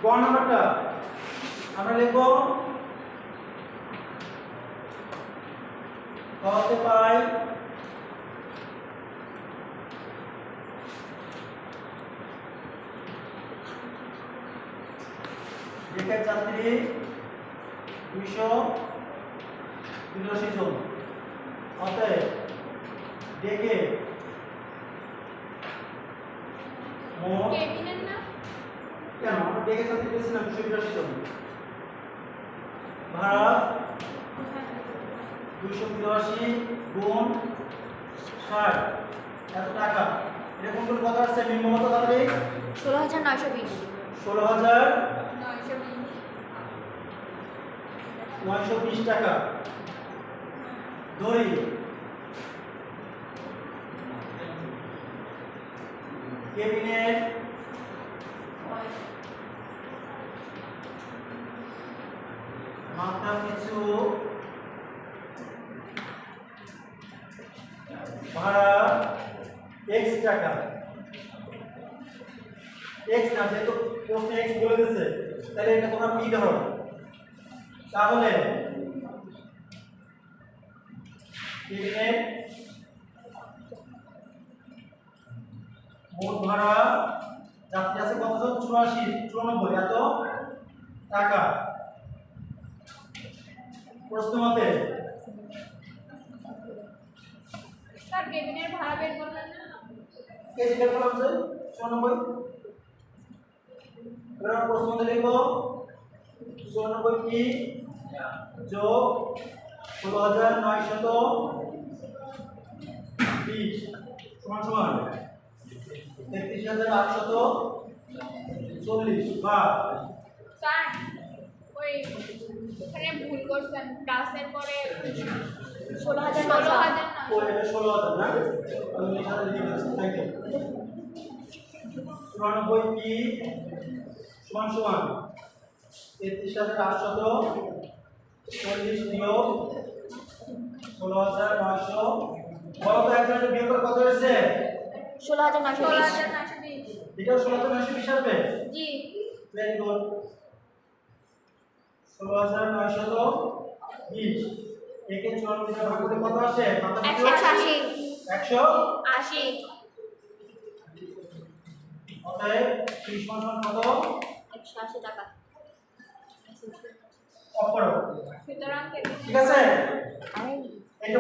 ক নাম্বারটা আমরা লিখব কতে পাই ডেকের যাত্রী 283 জন। অতএব ডেকে মোট কেবিনের না কেন আমরা ডেকে যাত্রী পেয়েছিলাম 283 জন, ভাড়া 283 গুণ 60 এত টাকা। এরকম করে কত আসছে নিম্ন কত তাহলে 16,920 16,920 টাকা ধরি। কেবিনের মাথা পিছু ভাড়া x টাকা। x না, যেহেতু প্রশ্নে x বলে দিয়েছে তাহলে এটা তোমরা p ধরো। তাহলে কেবিনের মোট ভাড়া যাত্রী আছে কতজন 94 এত টাকা। প্রশ্ন মতে স্যার কেবিনের ভাড়া বের করলেন না কে জিজ্ঞেস করলাম যে 94। এবার প্রশ্ন মতে লিখব 94 কি যোগ 16,920 সমান সমান 33,840 বা স্যার ওই এখানে ভুল করছেন প্লাসের পরে 16,000 ও এটা 16,000 না, আমি এখানে লিখে দিচ্ছি। Thank you. 94 কি সমান সমান 33,840 বিয়োগ 16,900। বলো তো একজনের বিয়োগ করে কত হয়েছে? 16,920 এটাও 16,920 আসবে। জি ভেরি গুড। 16,920 একে 54 দিয়ে ভাগ করলে কত আসে? 180 180। 80 অতএব 30 সমান কত? 180 টাকা। অফ করো। সুতরাং ঠিক আছে। আরে